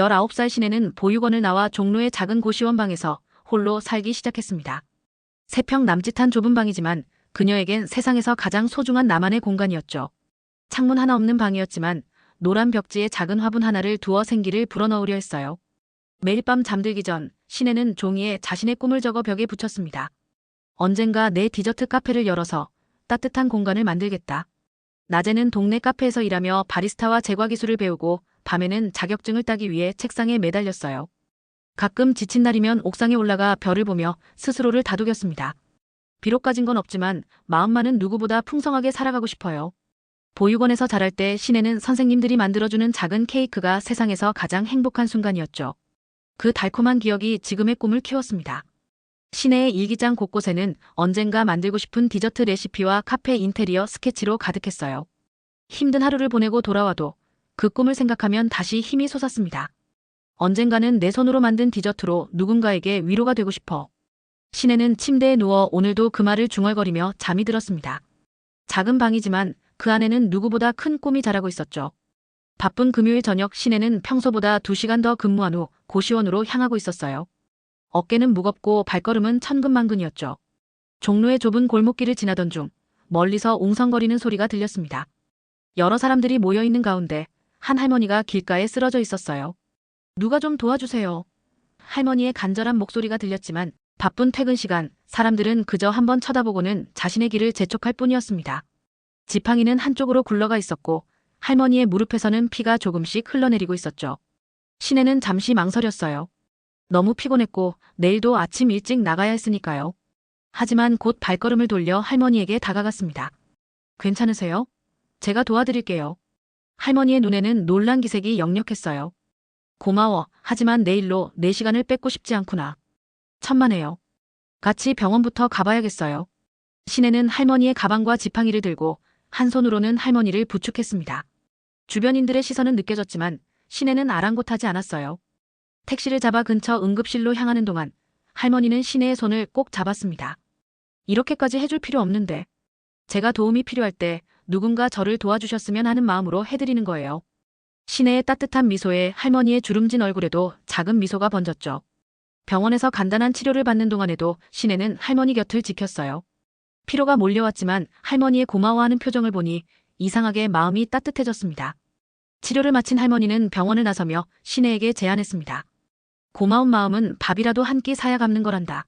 19살 시내는 보육원을 나와 종로의 작은 고시원 방에서 홀로 살기 시작했습니다. 3평 남짓한 좁은 방이지만 그녀에겐 세상에서 가장 소중한 나만의 공간이었죠. 창문 하나 없는 방이었지만 노란 벽지에 작은 화분 하나를 두어 생기를 불어넣으려 했어요. 매일 밤 잠들기 전 시내는 종이에 자신의 꿈을 적어 벽에 붙였습니다. 언젠가 내 디저트 카페를 열어서 따뜻한 공간을 만들겠다. 낮에는 동네 카페에서 일하며 바리스타와 제과 기술을 배우고 밤에는 자격증을 따기 위해 책상에 매달렸어요. 가끔 지친 날이면 옥상에 올라가 별을 보며 스스로를 다독였습니다. 비록 가진 건 없지만 마음만은 누구보다 풍성하게 살아가고 싶어요. 보육원에서 자랄 때 시내는 선생님들이 만들어주는 작은 케이크가 세상에서 가장 행복한 순간이었죠. 그 달콤한 기억이 지금의 꿈을 키웠습니다. 시내의 일기장 곳곳에는 언젠가 만들고 싶은 디저트 레시피와 카페 인테리어 스케치로 가득했어요. 힘든 하루를 보내고 돌아와도 그 꿈을 생각하면 다시 힘이 솟았습니다. 언젠가는 내 손으로 만든 디저트로 누군가에게 위로가 되고 싶어. 시내는 침대에 누워 오늘도 그 말을 중얼거리며 잠이 들었습니다. 작은 방이지만 그 안에는 누구보다 큰 꿈이 자라고 있었죠. 바쁜 금요일 저녁 시내는 평소보다 2시간 더 근무한 후 고시원으로 향하고 있었어요. 어깨는 무겁고 발걸음은 천근만근이었죠. 종로의 좁은 골목길을 지나던 중 멀리서 웅성거리는 소리가 들렸습니다. 여러 사람들이 모여있는 가운데 한 할머니가 길가에 쓰러져 있었어요. 누가 좀 도와주세요. 할머니의 간절한 목소리가 들렸지만 바쁜 퇴근 시간 사람들은 그저 한번 쳐다보고는 자신의 길을 재촉할 뿐이었습니다. 지팡이는 한쪽으로 굴러가 있었고 할머니의 무릎에서는 피가 조금씩 흘러내리고 있었죠. 시내는 잠시 망설였어요. 너무 피곤했고 내일도 아침 일찍 나가야 했으니까요. 하지만 곧 발걸음을 돌려 할머니에게 다가갔습니다. 괜찮으세요? 제가 도와드릴게요. 할머니의 눈에는 놀란 기색이 역력했어요. 고마워. 하지만 내일로 내 시간을 뺏고 싶지 않구나. 천만에요. 같이 병원부터 가봐야겠어요. 시내는 할머니의 가방과 지팡이를 들고 한 손으로는 할머니를 부축했습니다. 주변인들의 시선은 느껴졌지만 시내는 아랑곳하지 않았어요. 택시를 잡아 근처 응급실로 향하는 동안 할머니는 시내의 손을 꼭 잡았습니다. 이렇게까지 해줄 필요 없는데 제가 도움이 필요할 때 누군가 저를 도와주셨으면 하는 마음으로 해드리는 거예요. 시내의 따뜻한 미소에 할머니의 주름진 얼굴에도 작은 미소가 번졌죠. 병원에서 간단한 치료를 받는 동안에도 시내는 할머니 곁을 지켰어요. 피로가 몰려왔지만 할머니의 고마워하는 표정을 보니 이상하게 마음이 따뜻해졌습니다. 치료를 마친 할머니는 병원을 나서며 시내에게 제안했습니다. 고마운 마음은 밥이라도 한 끼 사야 갚는 거란다.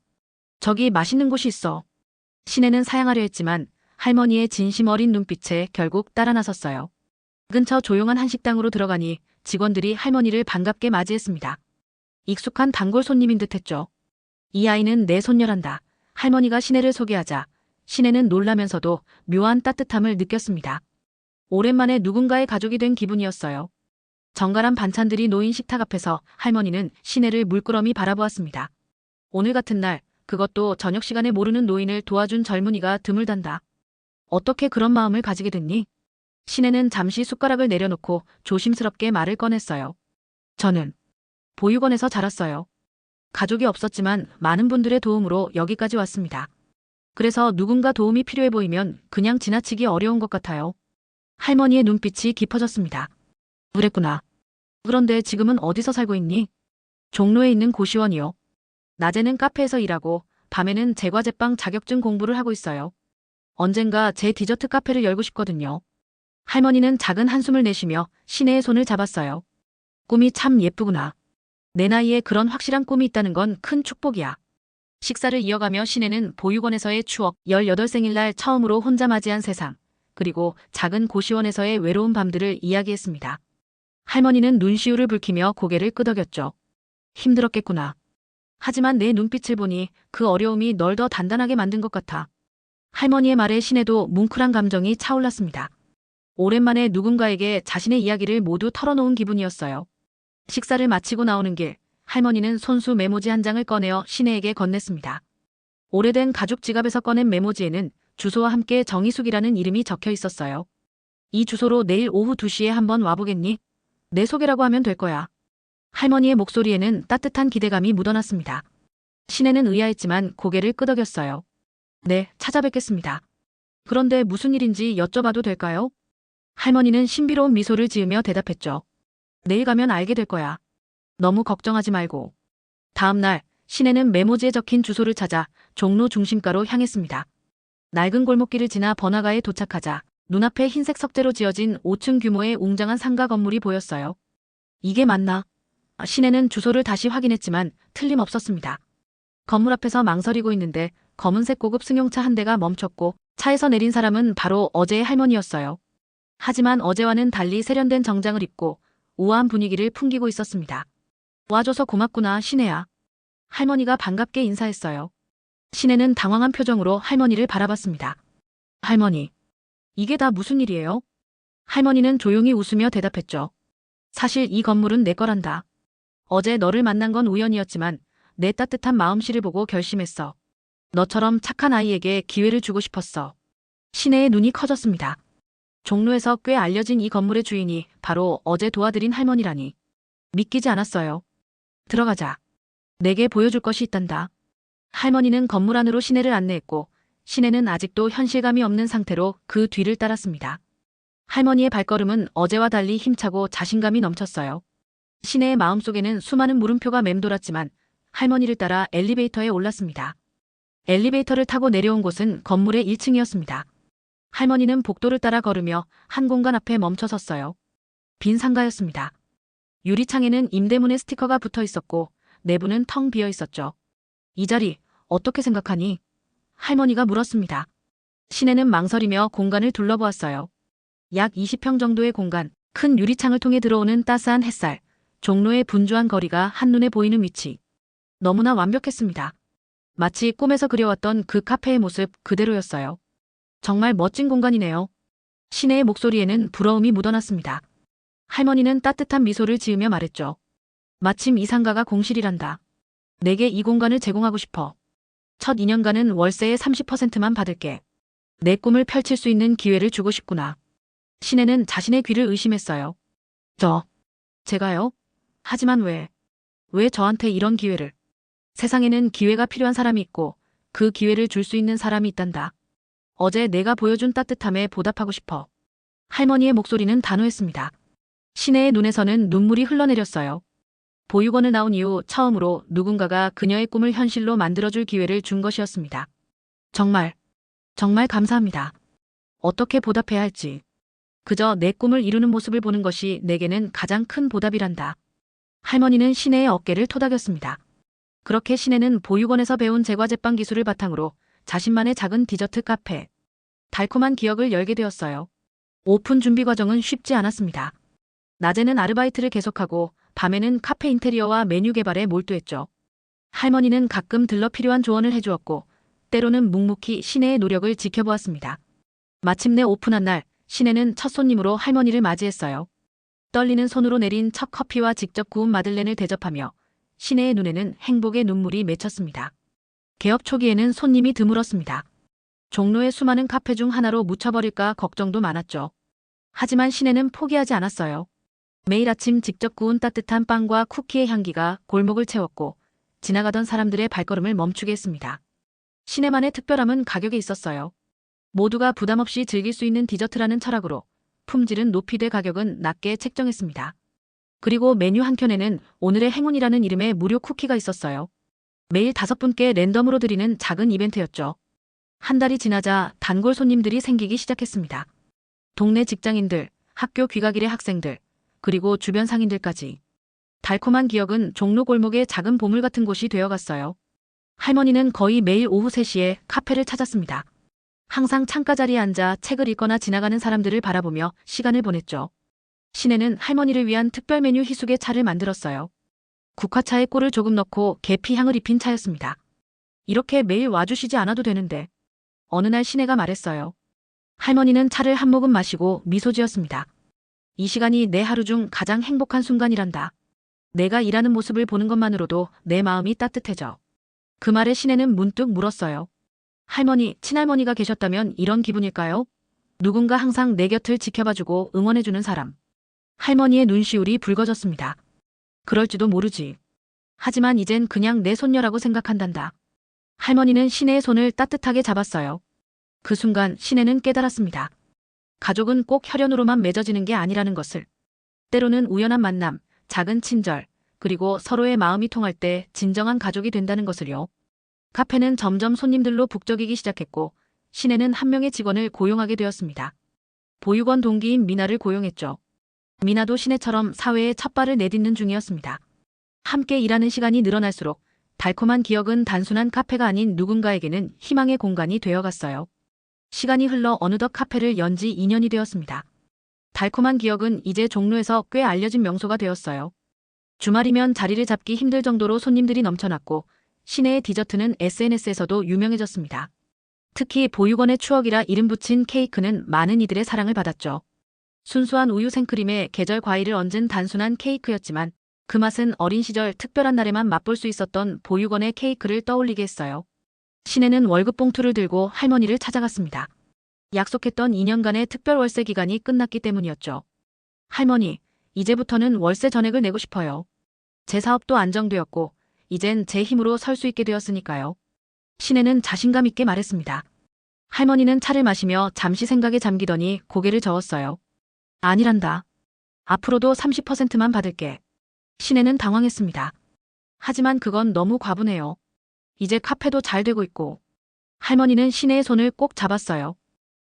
저기 맛있는 곳이 있어. 시내는 사양하려 했지만 할머니의 진심 어린 눈빛에 결국 따라 나섰어요. 근처 조용한 한식당으로 들어가니 직원들이 할머니를 반갑게 맞이했습니다. 익숙한 단골 손님인 듯했죠. 이 아이는 내 손녀란다. 할머니가 시내를 소개하자 시내는 놀라면서도 묘한 따뜻함을 느꼈습니다. 오랜만에 누군가의 가족이 된 기분이었어요. 정갈한 반찬들이 놓인 식탁 앞에서 할머니는 시내를 물끄러미 바라보았습니다. 오늘 같은 날, 그것도 저녁 시간에 모르는 노인을 도와준 젊은이가 드물단다. 어떻게 그런 마음을 가지게 됐니? 시내는 잠시 숟가락을 내려놓고 조심스럽게 말을 꺼냈어요. 저는 보육원에서 자랐어요. 가족이 없었지만 많은 분들의 도움으로 여기까지 왔습니다. 그래서 누군가 도움이 필요해 보이면 그냥 지나치기 어려운 것 같아요. 할머니의 눈빛이 깊어졌습니다. 그랬구나. 그런데 지금은 어디서 살고 있니? 종로에 있는 고시원이요. 낮에는 카페에서 일하고 밤에는 제과제빵 자격증 공부를 하고 있어요. 언젠가 제 디저트 카페를 열고 싶거든요. 할머니는 작은 한숨을 내쉬며 시내의 손을 잡았어요. 꿈이 참 예쁘구나. 내 나이에 그런 확실한 꿈이 있다는 건 큰 축복이야. 식사를 이어가며 시내는 보육원에서의 추억, 18생일날 처음으로 혼자 맞이한 세상, 그리고 작은 고시원에서의 외로운 밤들을 이야기했습니다. 할머니는 눈시울을 붉히며 고개를 끄덕였죠. 힘들었겠구나. 하지만 내 눈빛을 보니 그 어려움이 널 더 단단하게 만든 것 같아. 할머니의 말에 시내도 뭉클한 감정이 차올랐습니다. 오랜만에 누군가에게 자신의 이야기를 모두 털어놓은 기분이었어요. 식사를 마치고 나오는 길, 할머니는 손수 메모지 한 장을 꺼내어 시내에게 건넸습니다. 오래된 가죽 지갑에서 꺼낸 메모지에는 주소와 함께 정희숙이라는 이름이 적혀 있었어요. 이 주소로 내일 오후 2시에 한번 와보겠니? 내 소개라고 하면 될 거야. 할머니의 목소리에는 따뜻한 기대감이 묻어났습니다. 시내는 의아했지만 고개를 끄덕였어요. 네, 찾아뵙겠습니다. 그런데 무슨 일인지 여쭤봐도 될까요? 할머니는 신비로운 미소를 지으며 대답했죠. 내일 가면 알게 될 거야. 너무 걱정하지 말고. 다음 날 시내는 메모지에 적힌 주소를 찾아 종로 중심가로 향했습니다. 낡은 골목길을 지나 번화가에 도착하자 눈앞에 흰색 석재로 지어진 5층 규모의 웅장한 상가 건물이 보였어요. 이게 맞나? 시내는 주소를 다시 확인했지만 틀림없었습니다. 건물 앞에서 망설이고 있는데 검은색 고급 승용차 한 대가 멈췄고 차에서 내린 사람은 바로 어제의 할머니였어요. 하지만 어제와는 달리 세련된 정장을 입고 우아한 분위기를 풍기고 있었습니다. 와줘서 고맙구나, 시내야. 할머니가 반갑게 인사했어요. 시내는 당황한 표정으로 할머니를 바라봤습니다. 할머니, 이게 다 무슨 일이에요? 할머니는 조용히 웃으며 대답했죠. 사실 이 건물은 내 거란다. 어제 너를 만난 건 우연이었지만 내 따뜻한 마음씨를 보고 결심했어. 너처럼 착한 아이에게 기회를 주고 싶었어. 시내의 눈이 커졌습니다. 종로에서 꽤 알려진 이 건물의 주인이 바로 어제 도와드린 할머니라니. 믿기지 않았어요. 들어가자. 내게 보여줄 것이 있단다. 할머니는 건물 안으로 시내를 안내했고 시내는 아직도 현실감이 없는 상태로 그 뒤를 따랐습니다. 할머니의 발걸음은 어제와 달리 힘차고 자신감이 넘쳤어요. 시내의 마음속에는 수많은 물음표가 맴돌았지만 할머니를 따라 엘리베이터에 올랐습니다. 엘리베이터를 타고 내려온 곳은 건물의 1층이었습니다. 할머니는 복도를 따라 걸으며 한 공간 앞에 멈춰 섰어요. 빈 상가였습니다. 유리창에는 임대문의 스티커가 붙어 있었고 내부는 텅 비어 있었죠. 이 자리 어떻게 생각하니? 할머니가 물었습니다. 시내는 망설이며 공간을 둘러보았어요. 약 20평 정도의 공간, 큰 유리창을 통해 들어오는 따스한 햇살, 종로의 분주한 거리가 한눈에 보이는 위치. 너무나 완벽했습니다. 마치 꿈에서 그려왔던 그 카페의 모습 그대로였어요. 정말 멋진 공간이네요. 시내의 목소리에는 부러움이 묻어났습니다. 할머니는 따뜻한 미소를 지으며 말했죠. 마침 이 상가가 공실이란다. 내게 이 공간을 제공하고 싶어. 첫 2년간은 월세의 30%만 받을게. 내 꿈을 펼칠 수 있는 기회를 주고 싶구나. 시내는 자신의 귀를 의심했어요. 제가요? 하지만 왜 저한테 이런 기회를? 세상에는 기회가 필요한 사람이 있고 그 기회를 줄 수 있는 사람이 있단다. 어제 내가 보여준 따뜻함에 보답하고 싶어. 할머니의 목소리는 단호했습니다. 시내의 눈에서는 눈물이 흘러내렸어요. 보육원을 나온 이후 처음으로 누군가가 그녀의 꿈을 현실로 만들어줄 기회를 준 것이었습니다. 정말 감사합니다. 어떻게 보답해야 할지. 그저 내 꿈을 이루는 모습을 보는 것이 내게는 가장 큰 보답이란다. 할머니는 시내의 어깨를 토닥였습니다. 그렇게 시내는 보육원에서 배운 제과제빵 기술을 바탕으로 자신만의 작은 디저트 카페, 달콤한 기억을 열게 되었어요. 오픈 준비 과정은 쉽지 않았습니다. 낮에는 아르바이트를 계속하고 밤에는 카페 인테리어와 메뉴 개발에 몰두했죠. 할머니는 가끔 들러 필요한 조언을 해주었고 때로는 묵묵히 시내의 노력을 지켜보았습니다. 마침내 오픈한 날 시내는 첫 손님으로 할머니를 맞이했어요. 떨리는 손으로 내린 첫 커피와 직접 구운 마들렌을 대접하며 시내의 눈에는 행복의 눈물이 맺혔습니다. 개업 초기에는 손님이 드물었습니다. 종로의 수많은 카페 중 하나로 묻혀버릴까 걱정도 많았죠. 하지만 시내는 포기하지 않았어요. 매일 아침 직접 구운 따뜻한 빵과 쿠키의 향기가 골목을 채웠고 지나가던 사람들의 발걸음을 멈추게 했습니다. 시내만의 특별함은 가격에 있었어요. 모두가 부담 없이 즐길 수 있는 디저트라는 철학으로 품질은 높이되 가격은 낮게 책정했습니다. 그리고 메뉴 한 켠에는 오늘의 행운이라는 이름의 무료 쿠키가 있었어요. 매일 5분께 랜덤으로 드리는 작은 이벤트였죠. 한 달이 지나자 단골 손님들이 생기기 시작했습니다. 동네 직장인들, 학교 귀가길의 학생들, 그리고 주변 상인들까지. 달콤한 기억은 종로 골목의 작은 보물 같은 곳이 되어갔어요. 할머니는 거의 매일 오후 3시에 카페를 찾았습니다. 항상 창가 자리에 앉아 책을 읽거나 지나가는 사람들을 바라보며 시간을 보냈죠. 시내는 할머니를 위한 특별 메뉴 희숙의 차를 만들었어요. 국화차에 꿀을 조금 넣고 계피 향을 입힌 차였습니다. 이렇게 매일 와주시지 않아도 되는데. 어느 날 시내가 말했어요. 할머니는 차를 한 모금 마시고 미소 지었습니다. 이 시간이 내 하루 중 가장 행복한 순간이란다. 내가 일하는 모습을 보는 것만으로도 내 마음이 따뜻해져. 그 말에 시내는 문득 물었어요. 할머니, 친할머니가 계셨다면 이런 기분일까요? 누군가 항상 내 곁을 지켜봐주고 응원해주는 사람. 할머니의 눈시울이 붉어졌습니다. 그럴지도 모르지. 하지만 이젠 그냥 내 손녀라고 생각한단다. 할머니는 시내의 손을 따뜻하게 잡았어요. 그 순간 시내는 깨달았습니다. 가족은 꼭 혈연으로만 맺어지는 게 아니라는 것을. 때로는 우연한 만남, 작은 친절, 그리고 서로의 마음이 통할 때 진정한 가족이 된다는 것을요. 카페는 점점 손님들로 북적이기 시작했고 시내는 한 명의 직원을 고용하게 되었습니다. 보육원 동기인 미나를 고용했죠. 미나도 시내처럼 사회에 첫 발을 내딛는 중이었습니다. 함께 일하는 시간이 늘어날수록 달콤한 기억은 단순한 카페가 아닌 누군가에게는 희망의 공간이 되어갔어요. 시간이 흘러 어느덧 카페를 연 지 2년이 되었습니다. 달콤한 기억은 이제 종로에서 꽤 알려진 명소가 되었어요. 주말이면 자리를 잡기 힘들 정도로 손님들이 넘쳐났고 시내의 디저트는 SNS에서도 유명해졌습니다. 특히 보육원의 추억이라 이름 붙인 케이크는 많은 이들의 사랑을 받았죠. 순수한 우유 생크림에 계절 과일을 얹은 단순한 케이크였지만 그 맛은 어린 시절 특별한 날에만 맛볼 수 있었던 보육원의 케이크를 떠올리게 했어요. 시내는 월급 봉투를 들고 할머니를 찾아갔습니다. 약속했던 2년간의 특별 월세 기간이 끝났기 때문이었죠. 할머니, 이제부터는 월세 전액을 내고 싶어요. 제 사업도 안정되었고 이젠 제 힘으로 설 수 있게 되었으니까요. 시내는 자신감 있게 말했습니다. 할머니는 차를 마시며 잠시 생각에 잠기더니 고개를 저었어요. 아니란다. 앞으로도 30%만 받을게. 시내는 당황했습니다. 하지만 그건 너무 과분해요. 이제 카페도 잘 되고 있고. 할머니는 시내의 손을 꼭 잡았어요.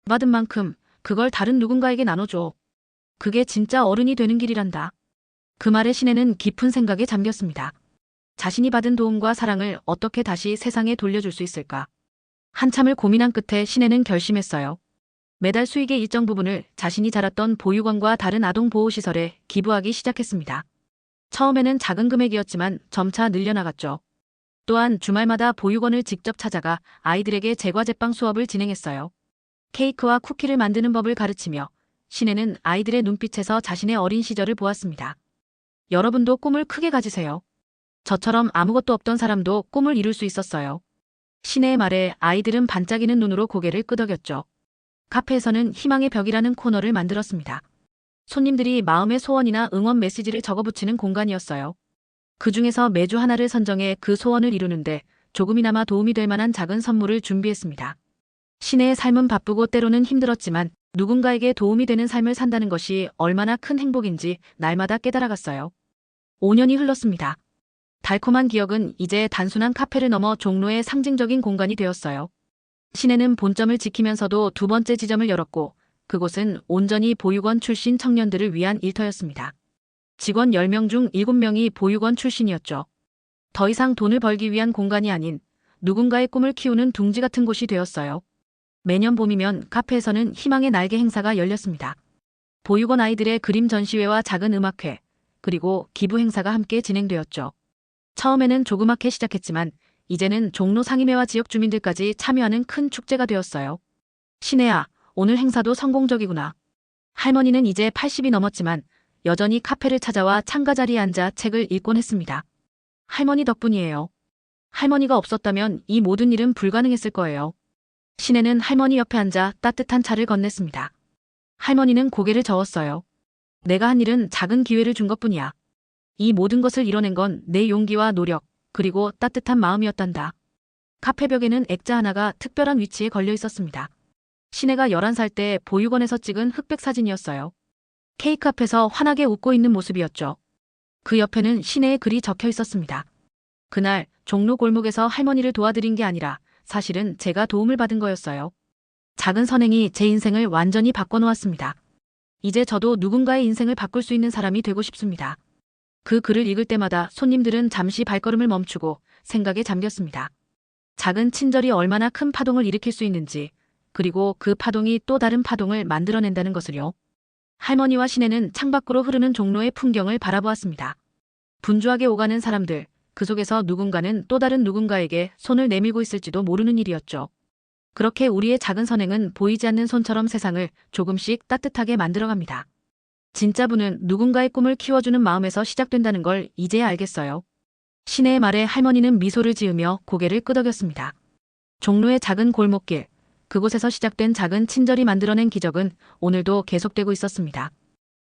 받은 만큼 그걸 다른 누군가에게 나눠줘. 그게 진짜 어른이 되는 길이란다. 그 말에 시내는 깊은 생각에 잠겼습니다. 자신이 받은 도움과 사랑을 어떻게 다시 세상에 돌려줄 수 있을까? 한참을 고민한 끝에 시내는 결심했어요. 매달 수익의 일정 부분을 자신이 자랐던 보육원과 다른 아동보호시설에 기부하기 시작했습니다. 처음에는 작은 금액이었지만 점차 늘려나갔죠. 또한 주말마다 보육원을 직접 찾아가 아이들에게 제과제빵 수업을 진행했어요. 케이크와 쿠키를 만드는 법을 가르치며 시내는 아이들의 눈빛에서 자신의 어린 시절을 보았습니다. 여러분도 꿈을 크게 가지세요. 저처럼 아무것도 없던 사람도 꿈을 이룰 수 있었어요. 시내의 말에 아이들은 반짝이는 눈으로 고개를 끄덕였죠. 카페에서는 희망의 벽이라는 코너를 만들었습니다. 손님들이 마음의 소원이나 응원 메시지를 적어붙이는 공간이었어요. 그 중에서 매주 하나를 선정해 그 소원을 이루는데 조금이나마 도움이 될 만한 작은 선물을 준비했습니다. 시내의 삶은 바쁘고 때로는 힘들었지만 누군가에게 도움이 되는 삶을 산다는 것이 얼마나 큰 행복인지 날마다 깨달아갔어요. 5년이 흘렀습니다. 달콤한 기억은 이제 단순한 카페를 넘어 종로의 상징적인 공간이 되었어요. 시내는 본점을 지키면서도 두 번째 지점을 열었고 그곳은 온전히 보육원 출신 청년들을 위한 일터였습니다. 직원 10명 중 7명이 보육원 출신이었죠. 더 이상 돈을 벌기 위한 공간이 아닌 누군가의 꿈을 키우는 둥지 같은 곳이 되었어요. 매년 봄이면 카페에서는 희망의 날개 행사가 열렸습니다. 보육원 아이들의 그림 전시회와 작은 음악회, 그리고 기부 행사가 함께 진행되었죠. 처음에는 조그맣게 시작했지만 이제는 종로 상임회와 지역 주민들까지 참여하는 큰 축제가 되었어요. 시내야, 오늘 행사도 성공적이구나. 할머니는 이제 80이 넘었지만 여전히 카페를 찾아와 창가 자리에 앉아 책을 읽곤 했습니다. 할머니 덕분이에요. 할머니가 없었다면 이 모든 일은 불가능했을 거예요. 시내는 할머니 옆에 앉아 따뜻한 차를 건넸습니다. 할머니는 고개를 저었어요. 내가 한 일은 작은 기회를 준 것뿐이야. 이 모든 것을 이뤄낸 건 내 용기와 노력, 그리고 따뜻한 마음이었단다. 카페 벽에는 액자 하나가 특별한 위치에 걸려 있었습니다. 시내가 11살 때 보육원에서 찍은 흑백 사진이었어요. 케이크 앞에서 환하게 웃고 있는 모습이었죠. 그 옆에는 시내의 글이 적혀 있었습니다. 그날 종로 골목에서 할머니를 도와드린 게 아니라 사실은 제가 도움을 받은 거였어요. 작은 선행이 제 인생을 완전히 바꿔놓았습니다. 이제 저도 누군가의 인생을 바꿀 수 있는 사람이 되고 싶습니다. 그 글을 읽을 때마다 손님들은 잠시 발걸음을 멈추고 생각에 잠겼습니다. 작은 친절이 얼마나 큰 파동을 일으킬 수 있는지, 그리고 그 파동이 또 다른 파동을 만들어낸다는 것을요. 할머니와 시내는 창밖으로 흐르는 종로의 풍경을 바라보았습니다. 분주하게 오가는 사람들, 그 속에서 누군가는 또 다른 누군가에게 손을 내밀고 있을지도 모르는 일이었죠. 그렇게 우리의 작은 선행은 보이지 않는 손처럼 세상을 조금씩 따뜻하게 만들어갑니다. 진짜 부는 누군가의 꿈을 키워주는 마음에서 시작된다는 걸 이제야 알겠어요. 시내의 말에 할머니는 미소를 지으며 고개를 끄덕였습니다. 종로의 작은 골목길, 그곳에서 시작된 작은 친절이 만들어낸 기적은 오늘도 계속되고 있었습니다.